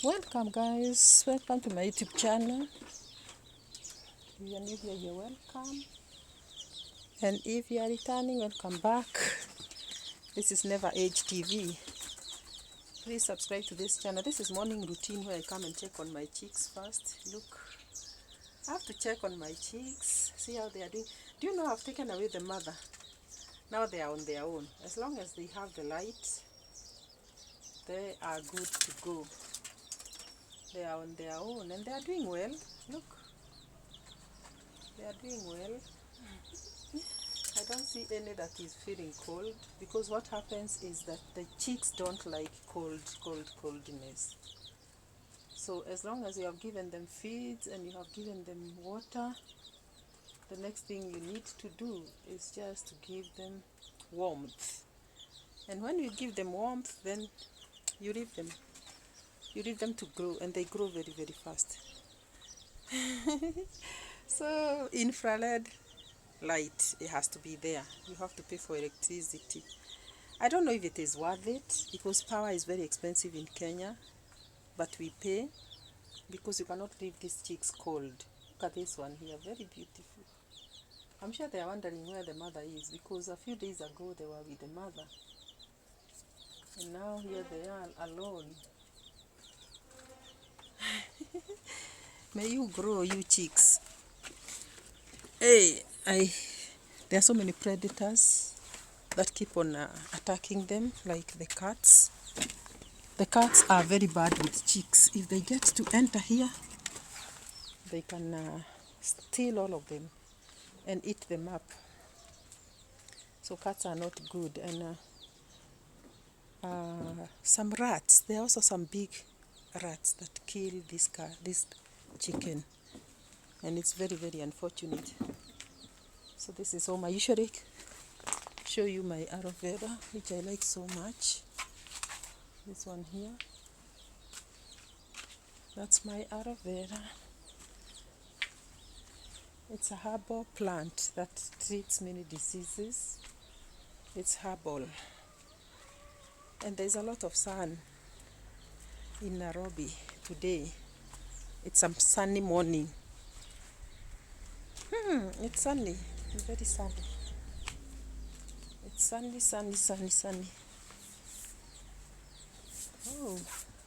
Welcome guys, welcome to my YouTube channel. If you are new here, you're welcome. And if you are returning, welcome back. This is Never Age TV. Please subscribe to this channel. This is morning routine where I come and check on my chicks first. Look, I have to check on my chicks, see how they are doing. Do you know I've taken away the mother? Now they are on their own. As long as they have the light, they are good to go. They are on their own and they are doing well. Look, they are doing well. I don't see any that is feeling cold, because what happens is that the chicks don't like coldness. So as long as you have given them feeds and you have given them water, the next thing you need to do is just to give them warmth. And when you give them warmth, then you leave them. You leave them to grow, and they grow very, very fast. So infrared light, it has to be there. You have to pay for electricity. I don't know if it is worth it, because power is very expensive in Kenya, but we pay because you cannot leave these chicks cold. Look at this one here, very beautiful. I'm sure they are wondering where the mother is, because a few days ago they were with the mother, and now here they are alone. May you grow, you chicks. Hey, there are so many predators that keep on attacking them, like the cats. The cats are very bad with chicks. If they get to enter here, they can steal all of them and eat them up. So cats are not good. And some rats, there are also some big rats that kill this chicken, and it's very, very unfortunate. So this is home. I usually show you my aloe vera, which I like so much. This one here, that's my aloe vera. It's a herbal plant that treats many diseases. It's herbal. And there's a lot of sun in Nairobi today. It's a sunny morning. It's sunny, it's very sunny. It's sunny. Oh,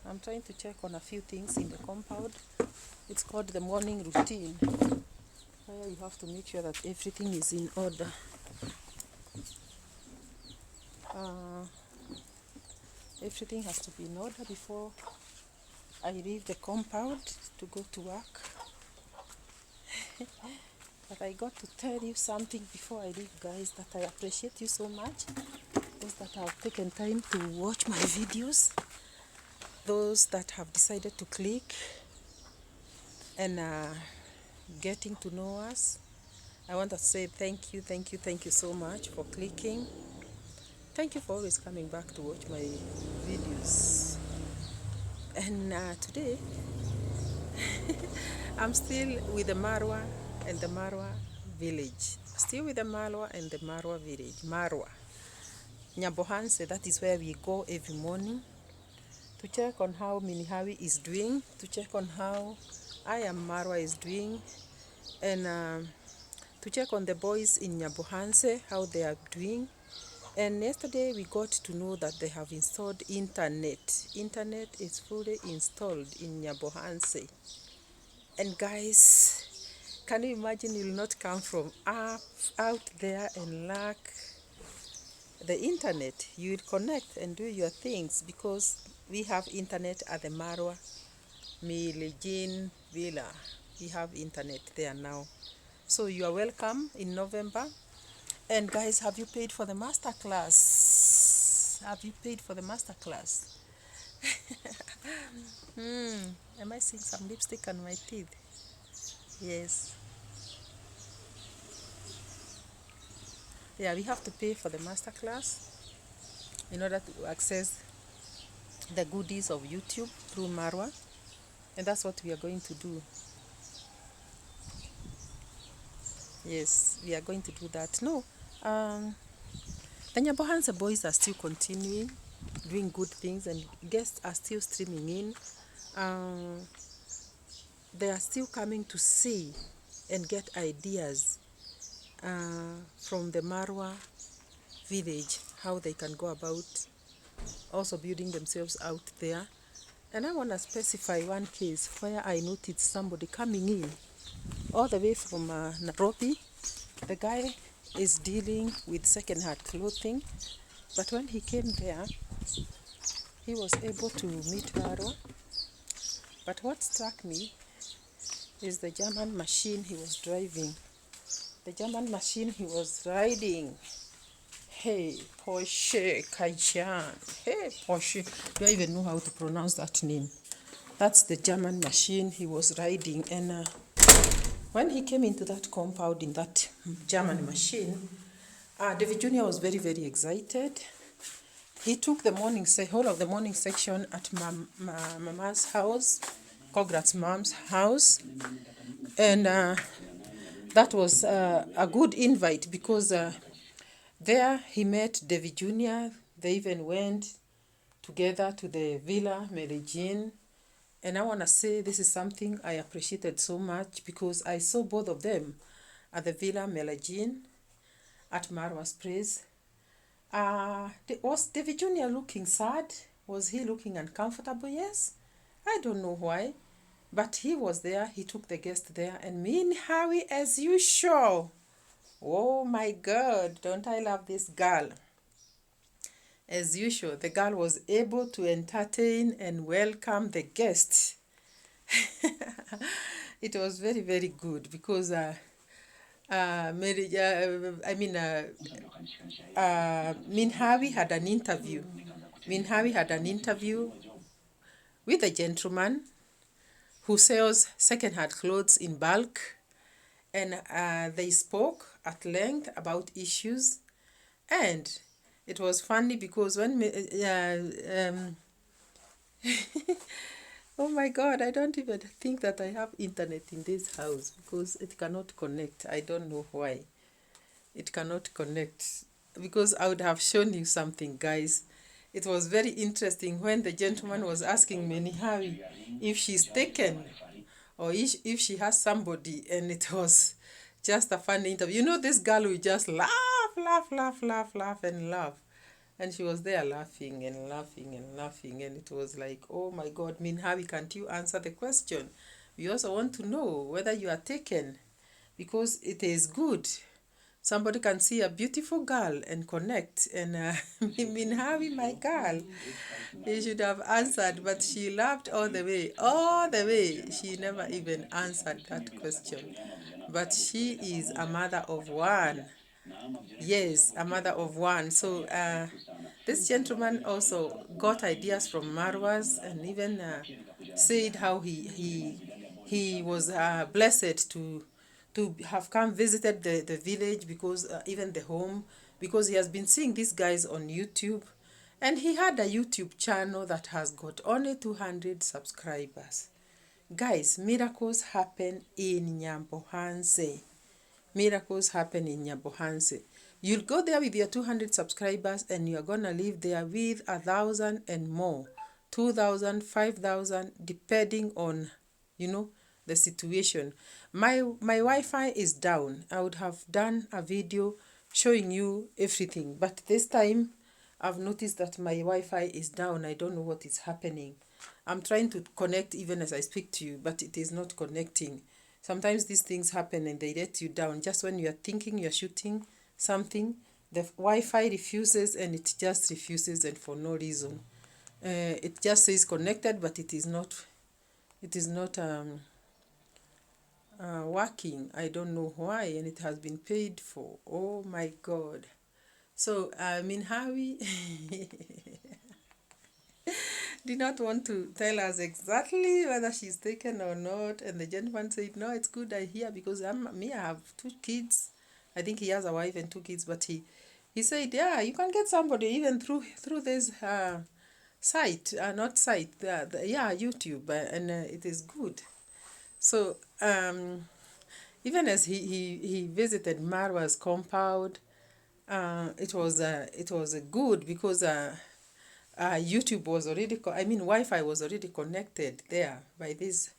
I'm trying to check on a few things in the compound. It's called the morning routine, where you have to make sure that everything is in order. Everything has to be in order before I leave the compound to go to work. But I got to tell you something before I leave, guys, that I appreciate you so much. Those that have taken time to watch my videos, those that have decided to click and getting to know us. I want to say thank you so much for clicking. Thank you for always coming back to watch my videos. And today I'm still with the Marwa and the Marwa village. Still with the Marwa and the Marwa village. Marwa. Nyabohanse, that is where we go every morning to check on how Minihawi is doing, to check on how I am Marwa is doing, and to check on the boys in Nyabohanse, how they are doing. And yesterday we got to know that they have installed internet. Internet is fully installed in Nyabohanse. And guys, can you imagine you'll not come from out there and lack the internet? You will connect and do your things, because we have internet at the Marwa Milijin Villa. We have internet there now. So you are welcome in November. And guys, have you paid for the master class? Have you paid for the master class? Am I seeing some lipstick on my teeth? Yes. Yeah, we have to pay for the master class in order to access the goodies of YouTube through Marwa. And that's what we are going to do. Yes, we are going to do that. No, the Nyabohanse boys are still continuing doing good things, and guests are still streaming in. uh, they are still coming to see and get ideas from the Marwa village, how they can go about also building themselves out there. And I want to specify one case where I noticed somebody coming in all the way from Nairobi. The guy is dealing with second-hand clothing, but when he came there, he was able to meet Marwa. But what struck me is the German machine he was driving. The German machine he was riding. Hey, Porsche Cayenne. Hey, Porsche. Do I even know how to pronounce that name? That's the German machine he was riding. And when he came into that compound in that German machine, David Jr. was very, very excited. He took the whole of the morning section at Mama's house, Kograt's mom's house. And that was a good invite because there he met David Jr. They even went together to the Villa Medellin. And I want to say this is something I appreciated so much because I saw both of them at the Villa Medellin at Marwa's Praise. Was David Jr. looking sad? Was he looking uncomfortable? Yes. I don't know why. But he was there. He took the guest there. And me and Harry, as usual. Oh my God. Don't I love this girl? As usual, the girl was able to entertain and welcome the guests. It was very, very good because Minhawi had an interview. Minhawi had an interview with a gentleman who sells second-hand clothes in bulk, and they spoke at length about issues. And it was funny because when oh my God, I don't even think that I have internet in this house because it cannot connect. I don't know why it cannot connect, because I would have shown you something, guys. It was very interesting when the gentleman was asking Menihawi if she's taken or if she has somebody, and it was just a funny interview. You know, this girl will just laugh, and laugh. And she was there laughing and laughing and laughing, and it was like, oh my God, Minhawi, can't you answer the question? We also want to know whether you are taken, because it is good. Somebody can see a beautiful girl and connect. And Minhawi, my girl, he should have answered, but she laughed all the way. All the way. She never even answered that question. But she is a mother of one. Yes, a mother of one. So this gentleman also got ideas from Marwas, and even said how he was blessed to have come visited the village, because even the home, because he has been seeing these guys on YouTube, and he had a YouTube channel that has got only 200 subscribers. Guys, miracles happen in Nyambohanse. Miracles happen in Nyambohanse. You'll go there with your 200 subscribers and you're gonna live there with 1,000 and more, 2,000, 5,000, depending on, the situation. My Wi-Fi is down. I would have done a video showing you everything, but this time I've noticed that my Wi-Fi is down. I don't know what is happening. I'm trying to connect even as I speak to you, but it is not connecting. Sometimes these things happen and they let you down. Just when you are thinking you're shooting something, the Wi-Fi refuses, and it just refuses, and for no reason. It just says connected, but it is not working. I don't know why, and it has been paid for. Oh my God. So Minhawi did not want to tell us exactly whether she's taken or not, and the gentleman said, no, it's good I hear, because I have 2 kids. I think he has a wife and 2 kids, but he said, yeah, you can get somebody even through this site, not site, YouTube, and it is good. So even as he visited Marwa's compound, it was good because YouTube was already, Wi-Fi was already connected there by this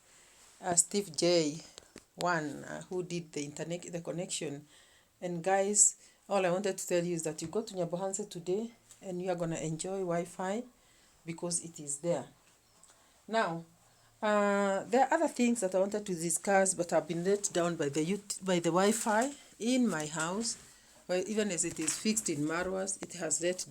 Steve J. One who did the internet, the connection. And guys, all I wanted to tell you is that you go to Nyabohanse today and you are gonna enjoy Wi-Fi because it is there. Now, there are other things that I wanted to discuss, but I've been let down by by the Wi-Fi in my house. Well, even as it is fixed in Marwas, it has let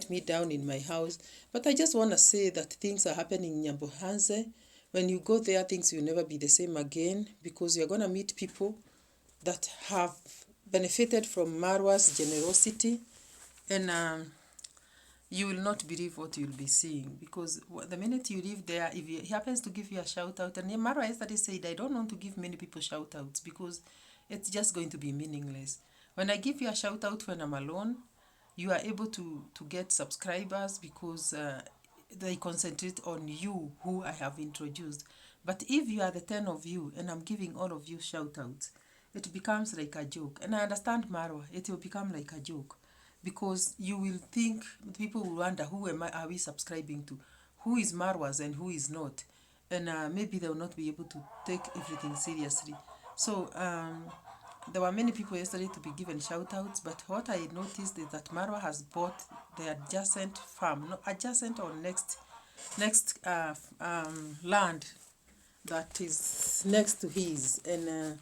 me down in my house. But I just want to say that things are happening in Nyabohanse. When you go there, things will never be the same again because you're going to meet people that have benefited from Marwa's generosity, and you will not believe what you'll be seeing because the minute you live there, if he happens to give you a shout out, and Marwa yesterday said, I don't want to give many people shout outs because it's just going to be meaningless. When I give you a shout out when I'm alone, you are able to get subscribers because they concentrate on you who I have introduced. But if you are the 10 of you and I'm giving all of you shout outs, it becomes like a joke. And I understand Marwa, it will become like a joke because you will think, people will wonder, are we subscribing to? Who is Marwas and who is not? And maybe they will not be able to take everything seriously. So there were many people yesterday to be given shout outs, but what I noticed is that Marwa has bought the adjacent farm, not adjacent or next land that is next to his, and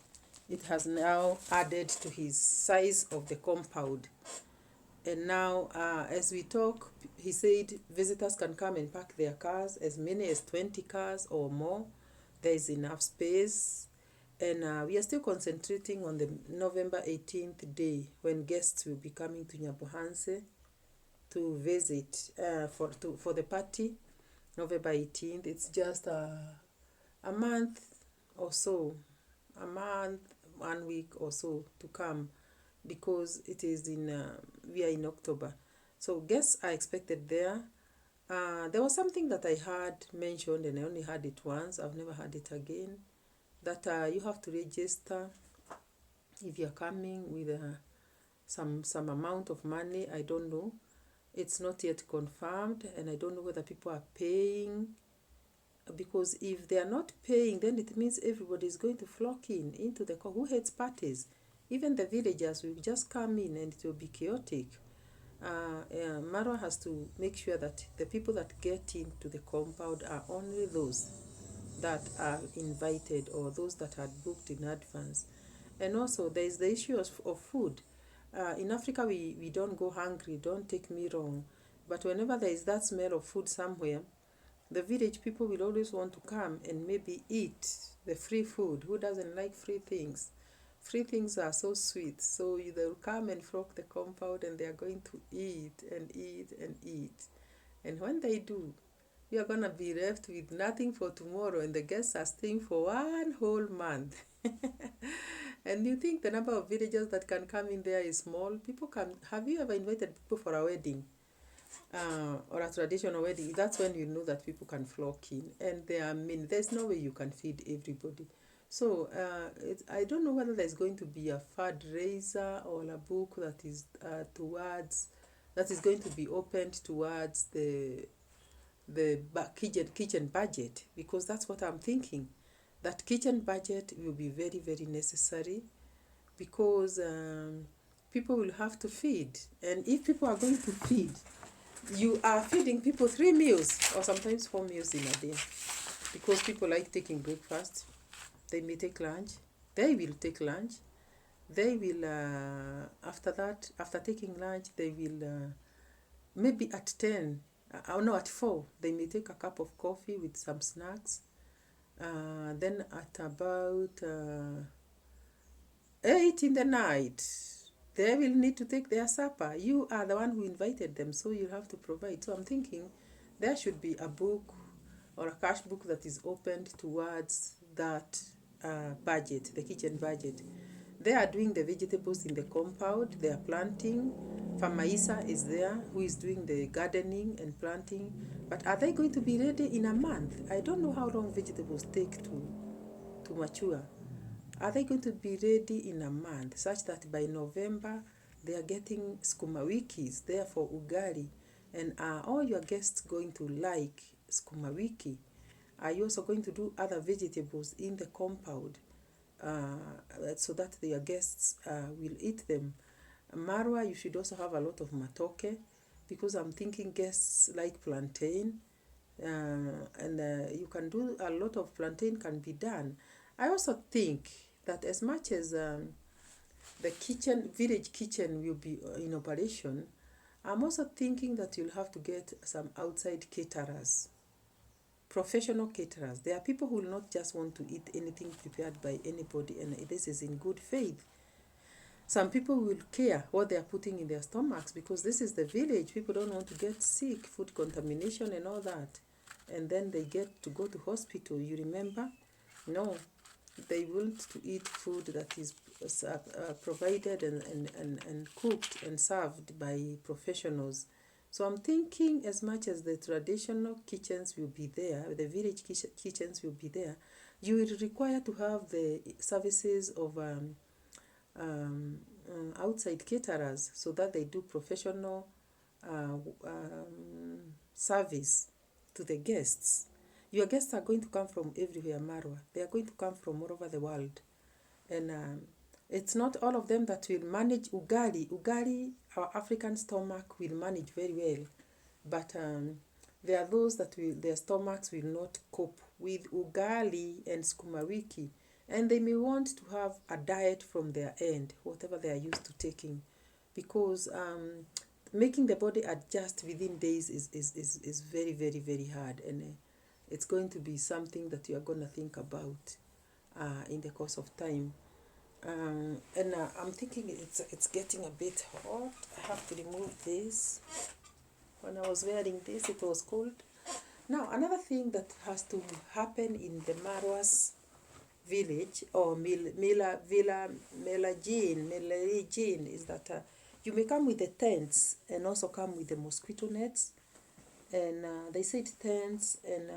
it has now added to his size of the compound. And now, as we talk, he said visitors can come and park their cars, as many as 20 cars or more. There is enough space. And we are still concentrating on the November 18th day when guests will be coming to Nyabohanse to visit for the party. November 18th. It's just a month or so, a month, 1 week or so to come because it is we are in October. So guests are expected there. There was something that I had mentioned and I only had it once. I've never had it again. That you have to register if you're coming with some amount of money. I don't know. It's not yet confirmed, and I don't know whether people are paying. Because if they are not paying, then it means everybody is going to flock into the who hates parties. Even the villagers will just come in and it will be chaotic. Marwa has to make sure that the people that get into the compound are only those that are invited or those that had booked in advance. And also there is the issue of food. In Africa we don't go hungry, don't take me wrong, but whenever there is that smell of food somewhere, the village people will always want to come and maybe eat the free food. Who doesn't like free things? Free things are so sweet. So they'll come and flock the compound and they are going to eat and eat and eat. And when they do, you are going to be left with nothing for tomorrow, and the guests are staying for 1 whole month. And you think the number of villagers that can come in there is small? People come. Have you ever invited people for a wedding? Or a traditional wedding? That's when you know that people can flock in, and there's no way you can feed everybody. So I don't know whether there's going to be a fundraiser or a book that is going to be opened towards the kitchen budget, because that's what I'm thinking. That kitchen budget will be very, very necessary because people will have to feed, and if people are going to feed, you are feeding people 3 meals or sometimes 4 meals in a day, because people like taking breakfast. They may take lunch. They will take lunch. They will, after that, after taking lunch, they will, maybe at 10, no, at 4, they may take a cup of coffee with some snacks. Then at about 8 in the night, they will need to take their supper. You are the one who invited them, so you have to provide. So I'm thinking there should be a book or a cash book that is opened towards that budget, the kitchen budget. They are doing the vegetables in the compound. They are planting. Famaisa is there, who is doing the gardening and planting. But are they going to be ready in a month? I don't know how long vegetables take to mature. Are they going to be ready in a month, such that by November they are getting skuma wikis there for ugali, And are all your guests going to like sukuma wiki? Are you also going to do other vegetables in the compound so that your guests will eat them? Marwa, you should also have a lot of matoke, because I'm thinking guests like plantain, and you can do a lot of plantain can be done. I also think that as much as the village kitchen will be in operation, I'm also thinking that you'll have to get some outside caterers, professional caterers. There are people who will not just want to eat anything prepared by anybody, and this is in good faith. Some people will care what they are putting in their stomachs, because this is the village. People don't want to get sick, food contamination and all that. And then they get to go to hospital. You remember? No, they want to eat food that is provided and cooked and served by professionals. So I'm thinking, as much as the traditional kitchens will be there, the village kitchens will be there, you will require to have the services of outside caterers, so that they do professional service to the guests. Your guests are going to come from everywhere, Marwa. They are going to come from all over the world. And it's not all of them that will manage ugali. Ugali, our African stomach will manage very well. But there are those that their stomachs will not cope with ugali and sukuma wiki. And they may want to have a diet from their end, whatever they are used to taking. Because making the body adjust within days is very, very, very hard. And it's going to be something that you are going to think about in the course of time. And I'm thinking it's getting a bit hot. I have to remove this. When I was wearing this, it was cold. Now, another thing that has to happen in the Marwa's village, or Melagene, is that you may come with the tents and also come with the mosquito nets. And they said tents and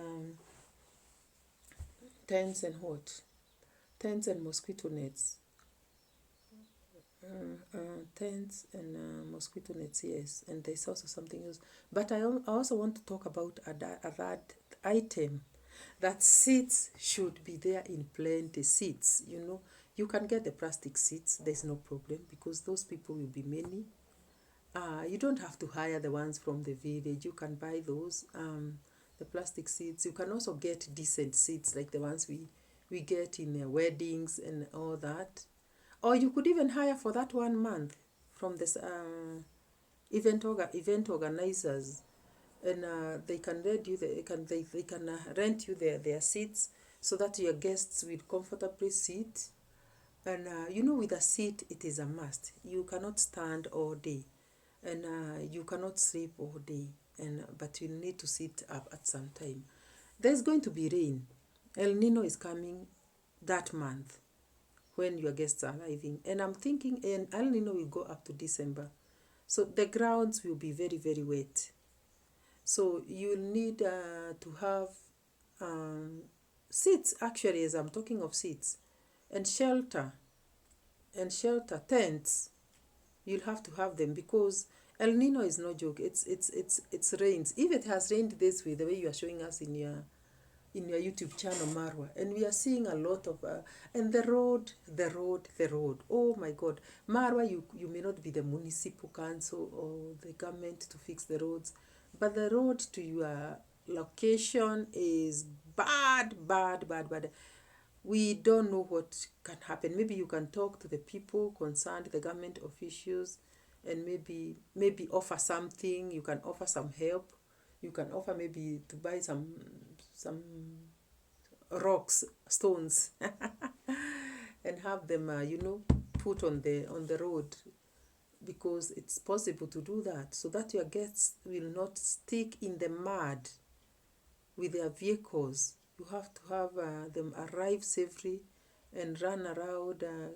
what? Tents and mosquito nets. Tents and mosquito nets, yes. And there's also something else. But I also want to talk about that item, that seats should be there in plenty. Seats, you can get the plastic seats, there's no problem, because those people will be many. You don't have to hire the ones from the village. You can buy those, the plastic seats. You can also get decent seats like the ones we get in weddings and all that. Or you could even hire for that 1 month from this event organizers, and they can rent you rent you their seats, so that your guests will comfortably sit. And with a seat, it is a must. You cannot stand all day, and you cannot sleep all day, but you need to sit up at some time. There's going to be rain. El Nino is coming that month when your guests are arriving. And I'm thinking El Nino will go up to December. So the grounds will be very, very wet. So you'll need to have seats, actually, as I'm talking of seats, and shelter, tents. You'll have to have them, because El Nino is no joke. It's rains. If it has rained this way, the way you are showing us in your YouTube channel, Marwa, and we are seeing a lot of and the road. Oh my God, Marwa, you may not be the municipal council or the government to fix the roads, but the road to your location is bad. We don't know what can happen. Maybe you can talk to the people concerned, the government officials, and maybe offer something. You can offer some help. You can offer maybe to buy some rocks, stones, and have them put on the road, because it's possible to do that, so that your guests will not stick in the mud with their vehicles. You have to have them arrive safely and run around the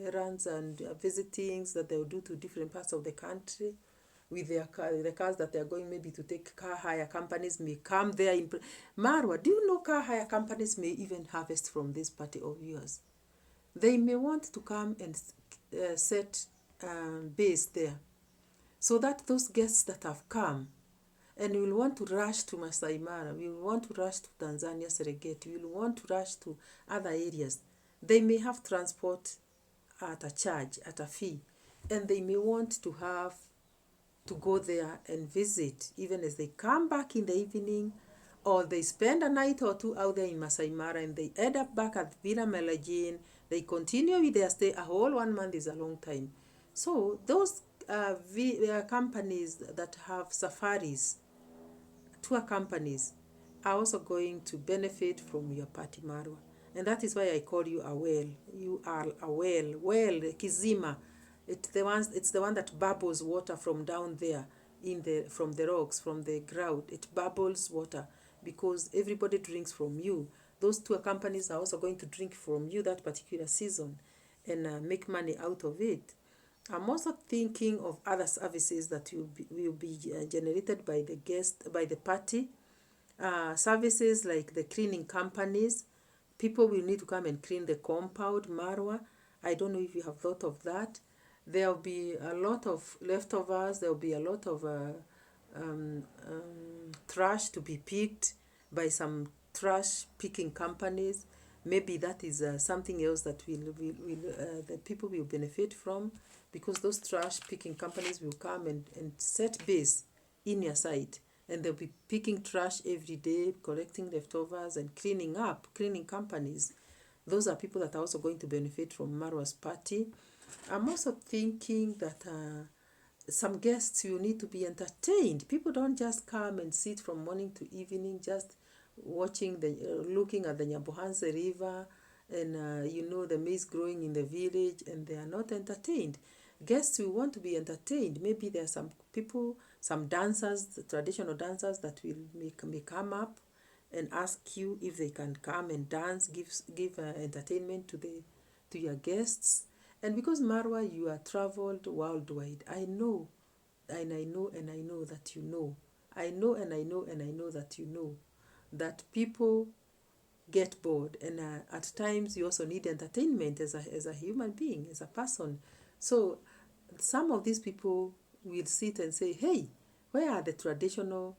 errands and visitings that they'll do to different parts of the country with the cars that they're going maybe to take. Car hire companies may come there. Marwa, do you know car hire companies may even harvest from this party of yours? They may want to come and set base there. so that those guests that have come and we will want to rush to Masai Mara, we will want to rush to Tanzania Serengeti, we will want to rush to other areas. They may have transport at a charge, at a fee, and they may want to have to go there and visit, even as they come back in the evening, or they spend a night or two out there in Masai Mara and they end up back at Villa Melagin. They continue with their stay. A whole 1 month is a long time. So those companies that have safaris, tour companies, are also going to benefit from your party, Marwa. And that is why I call you a whale. You are a whale. Whale, Kizima. It's the one that bubbles water from down there from the rocks, from the ground. It bubbles water because everybody drinks from you. Those tour companies are also going to drink from you that particular season and make money out of it. I'm also thinking of other services that will be generated by the guest, by the party. Services like the cleaning companies. People will need to come and clean the compound, Marwa. I don't know if you have thought of that. There will be a lot of leftovers. There will be a lot of trash to be picked by some trash picking companies. Maybe that is something else that the people will benefit from, because those trash picking companies will come and set base in your site, and they'll be picking trash every day, collecting leftovers and cleaning up. Cleaning companies, those are people that are also going to benefit from Marwa's party. I'm also thinking that some guests will need to be entertained. People don't just come and sit from morning to evening just watching looking at the Nyabohanse River and the maize growing in the village, and they are not entertained. Guests will want to be entertained. Maybe there are some people, some dancers, traditional dancers that may come up and ask you if they can come and dance, give entertainment to your guests. And because Marwa, you are traveled worldwide, I know, and I know, and I know that you know. I know, and I know, and I know that you know that people get bored, and at times you also need entertainment as a human being, as a person. So some of these people will sit and say, hey, where are the traditional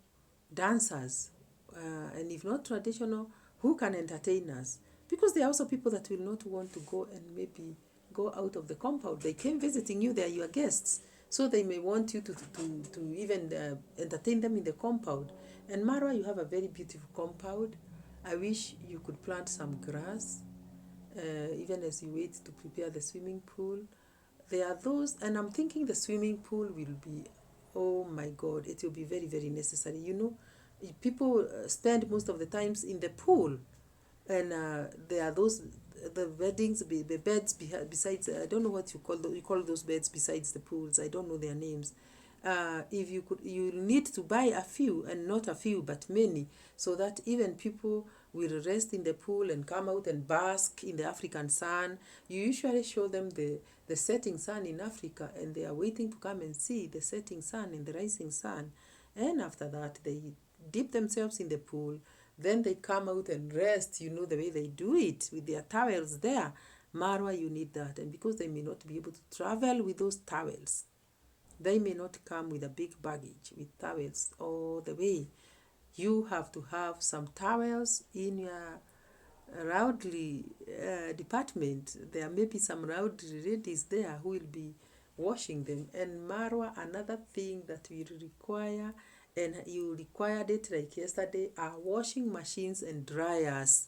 dancers? And if not traditional, who can entertain us? Because there are also people that will not want to go and maybe go out of the compound. They came visiting you, they are your guests. So they may want you to even entertain them in the compound. And Marwa, you have a very beautiful compound. I wish you could plant some grass, even as you wait to prepare the swimming pool. There are those, and I'm thinking the swimming pool will be, oh my God, it will be very, very necessary. People spend most of the times in the pool, and there are those, the weddings, the beds besides, I don't know what you call those beds besides the pools. I don't know their names. If you need to buy a few, and not a few but many, so that even people will rest in the pool and come out and bask in the African sun. You usually show them the setting sun in Africa, and they are waiting to come and see the setting sun and the rising sun. And after that, they dip themselves in the pool. Then they come out and rest, the way they do it with their towels there. Marwa, you need that. And because they may not be able to travel with those towels, they may not come with a big baggage with towels all the way. You have to have some towels in your rowdy department. There may be some rowdy ladies there who will be washing them. And Marwa, another thing that we require, and you required it like yesterday, are washing machines and dryers.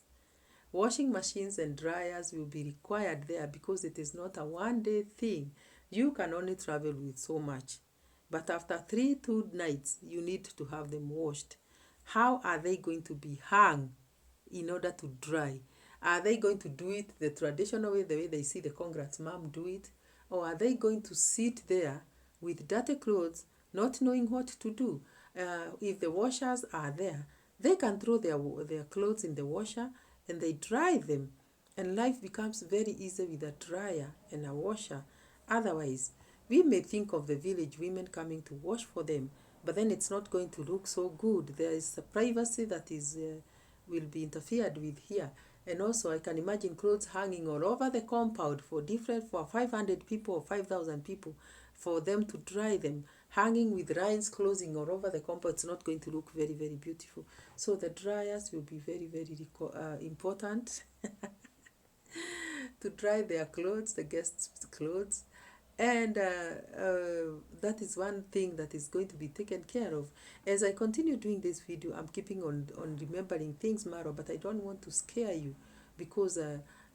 Washing machines and dryers will be required there, because it is not a one-day thing. You can only travel with so much. But after 2 nights, you need to have them washed. How are they going to be hung in order to dry? Are they going to do it the traditional way, the way they see the Congrats mom do it? Or are they going to sit there with dirty clothes, not knowing what to do? If the washers are there, they can throw their clothes in the washer and they dry them. And life becomes very easy with a dryer and a washer. Otherwise, we may think of the village women coming to wash for them, but then it's not going to look so good. There is a privacy that will be interfered with here. And also, I can imagine clothes hanging all over the compound for 500 people or 5,000 people, for them to dry them. hanging with lines closing all over the compound, it's not going to look very, very beautiful. So the dryers will be very, very important to dry their clothes, the guests' clothes. And that is one thing that is going to be taken care of. As I continue doing this video, I'm keeping on remembering things, Maro, but I don't want to scare you because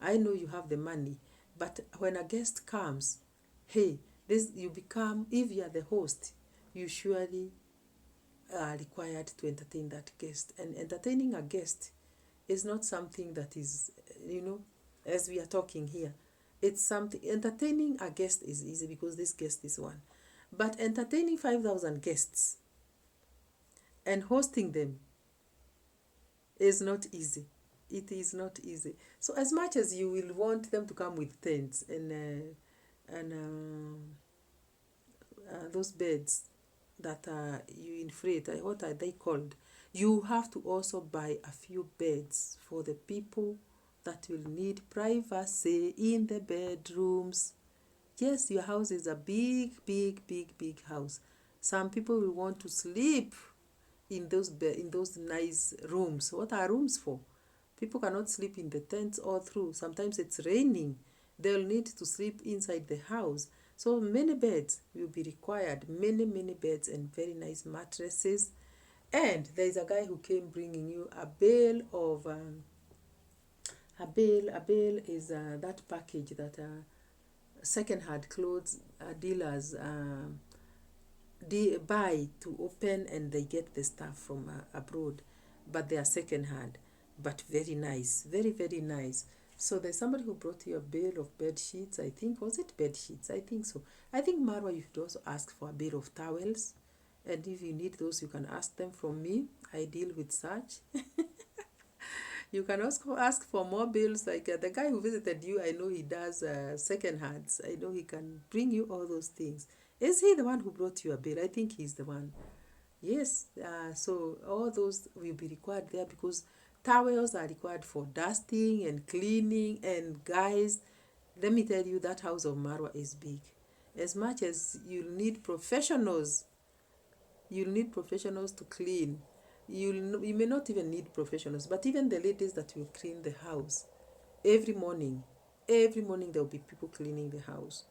I know you have the money. But when a guest comes, hey, this you become, if you are the host, you surely are required to entertain that guest. And entertaining a guest is not something that is, as we are talking here. It's something, entertaining a guest is easy because this guest is one. But entertaining 5,000 guests and hosting them is not easy. It is not easy. So as much as you will want them to come with tents and those beds that you inflate, what are they called? You have to also buy a few beds for the people that will need privacy in the bedrooms. Yes, your house is a big, big, big, big house. Some people will want to sleep in those nice rooms. What are rooms for? People cannot sleep in the tents all through. Sometimes it's raining. They'll need to sleep inside the house. So many beds will be required. Many, many beds and very nice mattresses. And there's a guy who came bringing you a bale of... a bale is that package that second-hand clothes dealers buy to open, and they get the stuff from abroad, but they are second-hand, but very nice, very, very nice. So there's somebody who brought you a bale of bed sheets. I think, was it bed sheets? I think so. I think, Marwa, you should also ask for a bale of towels, and if you need those, you can ask them from me. I deal with such. You can also ask for more bills. Like the guy who visited you, I know he does second hands. I know he can bring you all those things. Is he the one who brought you a bill? I think he's the one. Yes. So all those will be required there because towels are required for dusting and cleaning. And guys, let me tell you, that house of Marwa is big. As much as you'll need professionals to clean. You may not even need professionals, but even the ladies that will clean the house every morning there will be people cleaning the house.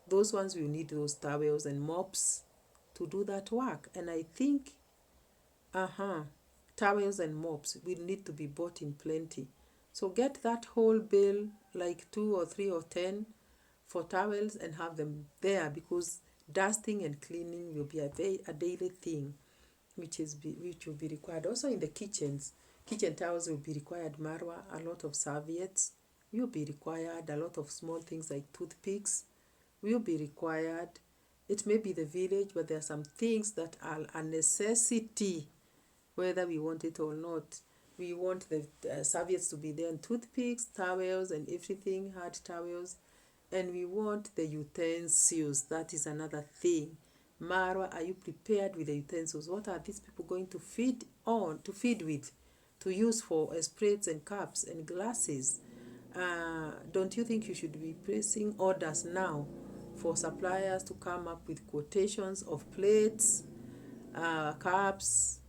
Those ones will need those towels and mops to do that work. And I think towels and mops will need to be bought in plenty. So get that whole bill, like 2 or 3 or 10 for towels, and have them there because dusting and cleaning will be a daily thing, which will be required. Also in the kitchens, kitchen towels will be required, Marwa. A lot of serviettes will be required. A lot of small things like toothpicks will be required. It may be the village, but there are some things that are a necessity, whether we want it or not. We want the serviettes to be there, and toothpicks, towels, and everything, hard towels. And we want the utensils. That is another thing. Marwa, are you prepared with the utensils? What are these people going to feed with, to use for plates and cups and glasses? Don't you think you should be placing orders now for suppliers to come up with quotations of plates, cups,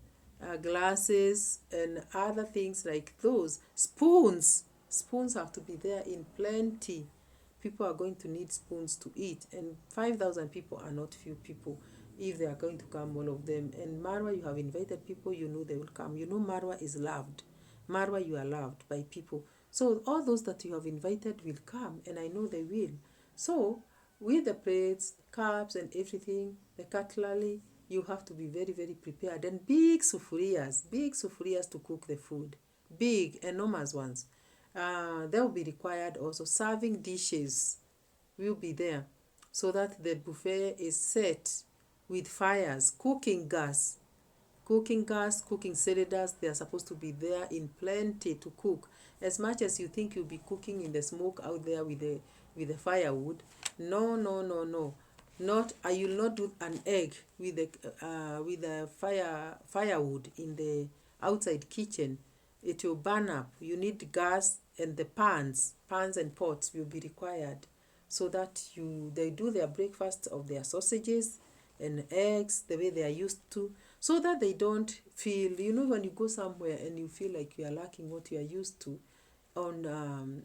glasses, and other things like those? Spoons have to be there in plenty. People are going to need spoons to eat, and 5,000 people are not few people if they are going to come, all of them. And Marwa, you have invited people, you know they will come. You know Marwa is loved. Marwa, you are loved by people. So all those that you have invited will come, and I know they will. So with the plates, cups, and everything, the cutlery, you have to be very, very prepared. And big sufurias to cook the food. Big, enormous ones. They will be required also. Serving dishes will be there so that the buffet is set with fires. Cooking gas, cooking cylinders, they are supposed to be there in plenty to cook. As much as you think you'll be cooking in the smoke out there with the firewood, no. Not you'll not do an egg with the firewood in the outside kitchen. It will burn up. You need gas, and the pans and pots will be required so that they do their breakfast of their sausages, and eggs the way they are used to, so that they don't feel, when you go somewhere and you feel like you are lacking what you are used to on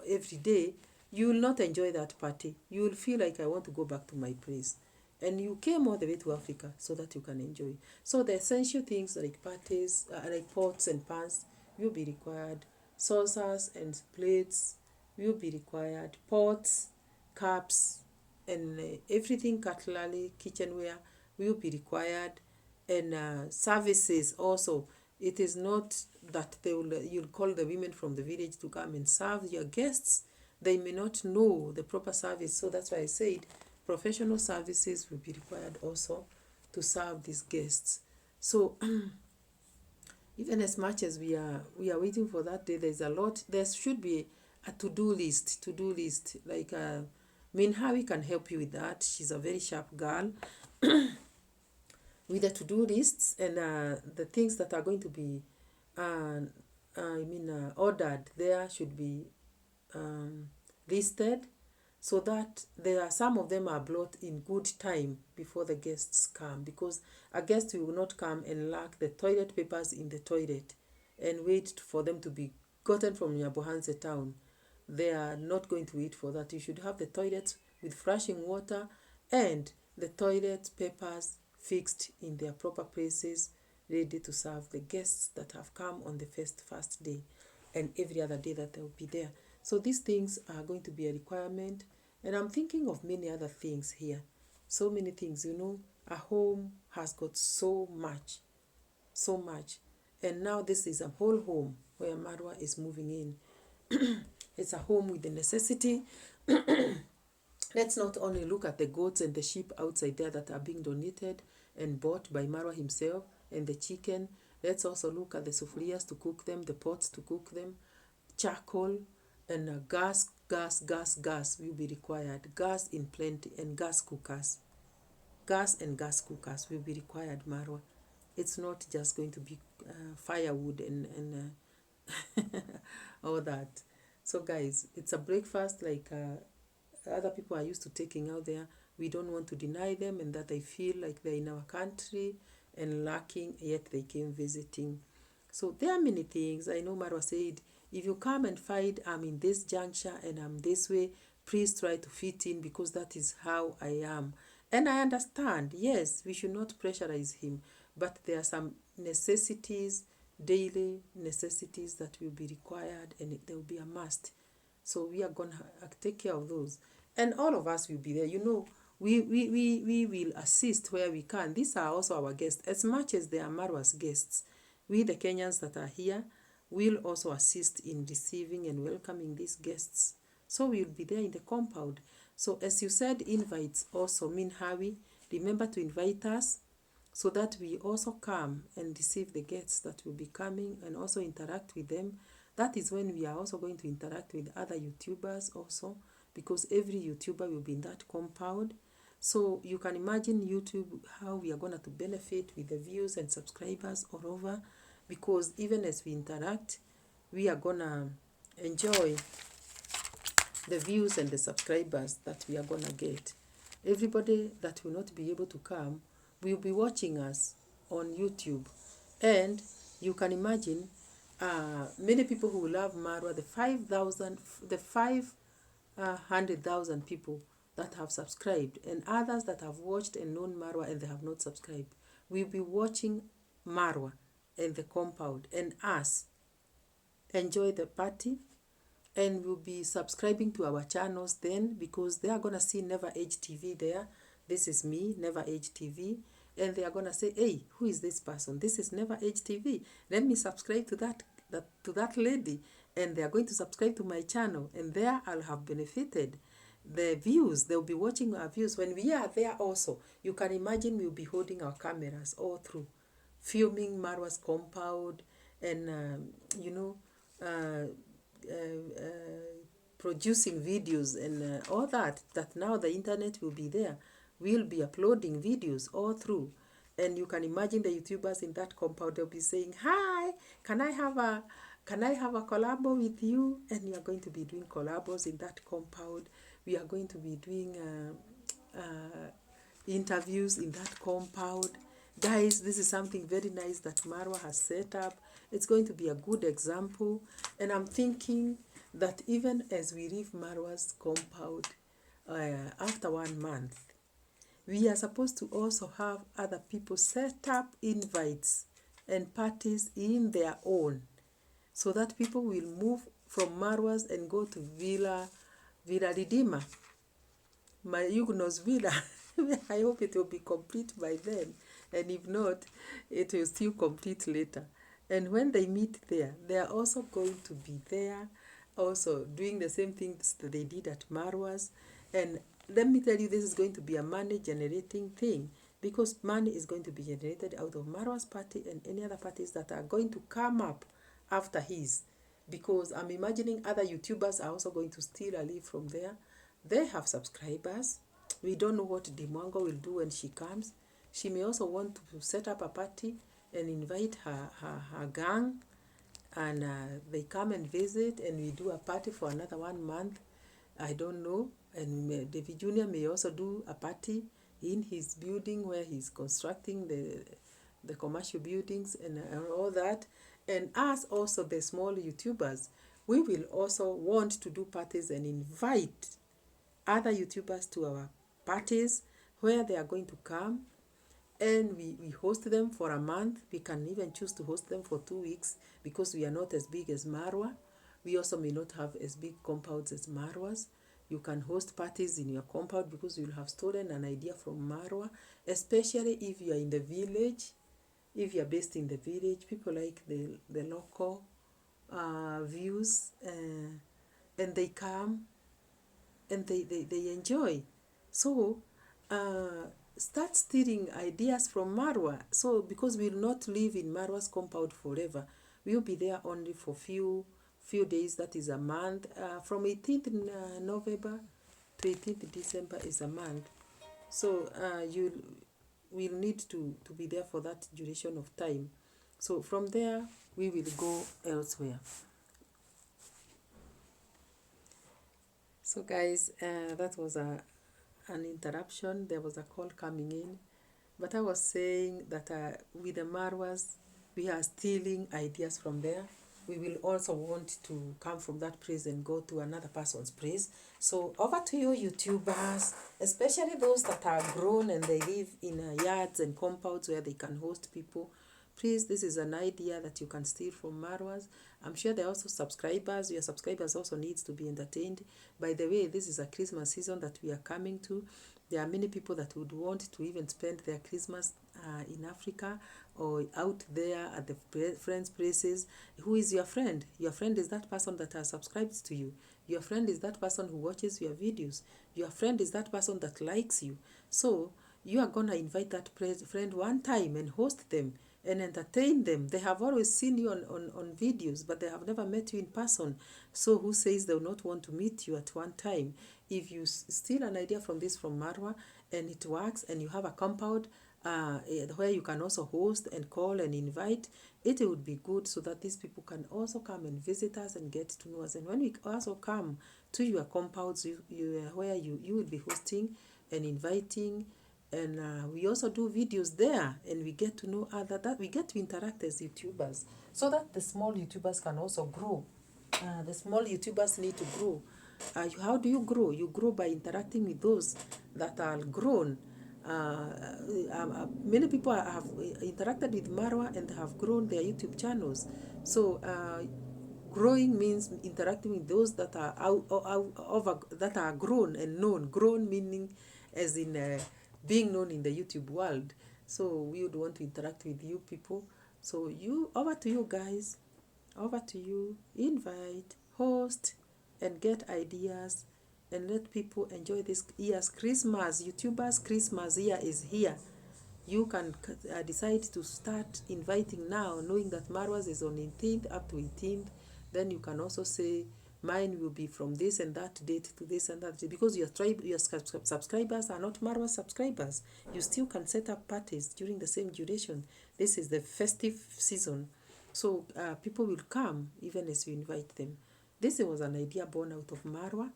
every day, you will not enjoy that party. You will feel like, I want to go back to my place. And you came all the way to Africa so that you can enjoy. So the essential things like parties, like pots and pans will be required. Saucers and plates will be required. Pots, cups, and everything, cutlery, kitchenware will be required. And services also. It is not that you'll call the women from the village to come and serve your guests. They may not know the proper service. So that's why I said professional services will be required also to serve these guests. So even as much as we are waiting for that day, there's a lot. There should be a to-do list. Like Minhawi can help you with that. She's a very sharp girl with the to-do lists and the things that are going to be ordered there should be listed, so that some of them are brought in good time before the guests come, because a guest will not come and lack the toilet papers in the toilet and wait for them to be gotten from Nyabohanse town. They are not going to wait for that. You should have the toilets with flashing water and the toilet papers fixed in their proper places, ready to serve the guests that have come on the first day and every other day that they will be there. So these things are going to be a requirement, and I'm thinking of many other things here. So many things, a home has got so much. And now this is a whole home where Marwa is moving in. It's a home with the necessity. Let's not only look at the goats and the sheep outside there that are being donated and bought by Marwa himself, and the chicken. Let's also look at the sufurias to cook them, the pots to cook them, charcoal, and gas will be required. Gas in plenty, and gas cookers. Gas and gas cookers will be required, Marwa. It's not just going to be firewood and all that. So guys, it's a breakfast like other people are used to taking out there. We don't want to deny them, and that they feel like they're in our country and lacking, yet they came visiting. So there are many things. I know Marwa said, if you come and find I'm in this juncture and I'm this way, please try to fit in, because that is how I am. And I understand, yes, we should not pressurize him, but there are some necessities, daily necessities that will be required, and they will be a must. So we are going to take care of those. And all of us will be there. We will assist where we can. These are also our guests. As much as they are Marwa's guests, we, the Kenyans that are here, will also assist in receiving and welcoming these guests. So we will be there in the compound. So as you said, invites also mean Hawi. Remember to invite us so that we also come and receive the guests that will be coming and also interact with them. That is when we are also going to interact with other YouTubers also, because every YouTuber will be in that compound. So you can imagine YouTube, how we are going to benefit with the views and subscribers all over, because even as we interact, we are going to enjoy the views and the subscribers that we are going to get. Everybody that will not be able to come will be watching us on YouTube. And you can imagine many people who love Marwa, the 500,000 people that have subscribed, and others that have watched and known Marwa and they have not subscribed, will be watching Marwa and the compound and us enjoy the party, and will be subscribing to our channels then, because they are going to see Never Age TV there. This is me, Never Age TV. And they are going to say, hey, who is this person? This is Never Age TV. Let me subscribe to that lady. And they are going to subscribe to my channel. And there I'll have benefited the views. They'll be watching our views. When we are there also, you can imagine we'll be holding our cameras all through, filming Marwa's compound and, producing videos and all that now the internet will be there. We'll be uploading videos all through, and you can imagine the YouTubers in that compound. They'll be saying, hi, can I have a collabo with you? And you are going to be doing collabos in that compound. We are going to be doing interviews in that compound. Guys, this is something very nice that Marwa has set up. It's going to be a good example. And I'm thinking that even as we leave Marwa's compound after 1 month, we are supposed to also have other people set up invites and parties in their own, so that people will move from Marwa's and go to Villa Redeemer, Mayugno's Villa. I hope it will be complete by then, and if not, it will still complete later. And when they meet there, they are also going to be there, also doing the same things that they did at Marwa's. And let me tell you, this is going to be a money generating thing, because money is going to be generated out of Marwa's party and any other parties that are going to come up after his. Because I'm imagining other YouTubers are also going to steal a leaf from there. They have subscribers. We don't know what Dimwango will do when she comes. She may also want to set up a party and invite her gang, and they come and visit, and we do a party for another 1 month. I don't know. And David Jr. may also do a party in his building where he's constructing the commercial buildings and all that. And us also, the small YouTubers, we will also want to do parties and invite other YouTubers to our parties where they are going to come, and we host them for a month. We can even choose to host them for 2 weeks, because we are not as big as Marwa. We also may not have as big compounds as Marwa's. You can host parties in your compound because you'll have stolen an idea from Marwa, especially if you are in the village. If you are based in the village, people like the local views, and they come and they enjoy. So start stealing ideas from Marwa. So because we'll not live in Marwa's compound forever, we'll be there only for few days. That is a month. From 18th November to 18th December is a month. So you will need to be there for that duration of time. So from there, we will go elsewhere. So guys, that was an interruption. There was a call coming in. But I was saying that with the Marwas, we are stealing ideas from there. We will also want to come from that place and go to another person's place. So over to you, YouTubers, especially those that are grown and they live in yards and compounds where they can host people. Please, this is an idea that you can steal from Marwas. I'm sure there are also subscribers. Your subscribers also needs to be entertained. By the way, this is a Christmas season that we are coming to. There are many people that would want to even spend their Christmas in Africa or out there at the friends' places. Who is your friend? Your friend is that person that has subscribed to you. Your friend is that person who watches your videos. Your friend is that person that likes you. So you are going to invite that friend one time and host them and entertain them. They have always seen you on videos, but they have never met you in person. So who says they will not want to meet you at one time? If you steal an idea from Marwa, and it works, and you have a compound where you can also host and call and invite, it would be good, so that these people can also come and visit us and get to know us. And when we also come to your compounds, where you will be hosting and inviting, and we also do videos there, and we get to know that we get to interact as YouTubers, so that the small YouTubers can also grow. The small YouTubers need to grow. How do you grow? You grow by interacting with those that are grown. Many people have interacted with Marwa and have grown their YouTube channels. So growing means interacting with those that are that are grown and known. Grown meaning as in being known in the YouTube world. So we would want to interact with you people. So over to you guys. Over to you. Invite, host, and get ideas, and let people enjoy this year's Christmas. YouTubers' Christmas year is here. You can decide to start inviting now, knowing that Marwa's is on 18th up to 18th. Then you can also say, mine will be from this and that date to this and that date. Because your subscribers are not Marwa subscribers. You still can set up parties during the same duration. This is the festive season. So people will come even as you invite them. This was an idea born out of Marwa,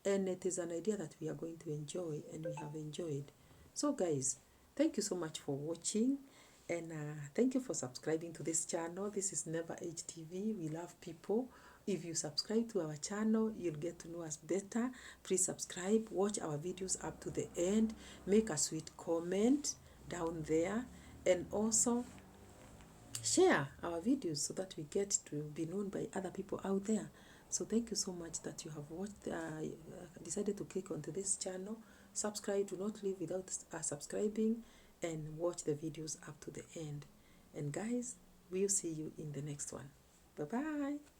and it is an idea that we are going to enjoy, and we have enjoyed. So guys, thank you so much for watching, and thank you for subscribing to this channel. This is Never Age TV. We love people. If you subscribe to our channel, you'll get to know us better. Please subscribe, watch our videos up to the end, make a sweet comment down there, and also share our videos so that we get to be known by other people out there. So thank you so much that you have watched, decided to click onto this channel. Subscribe, do not leave without subscribing, and watch the videos up to the end. And guys, we'll see you in the next one. Bye bye.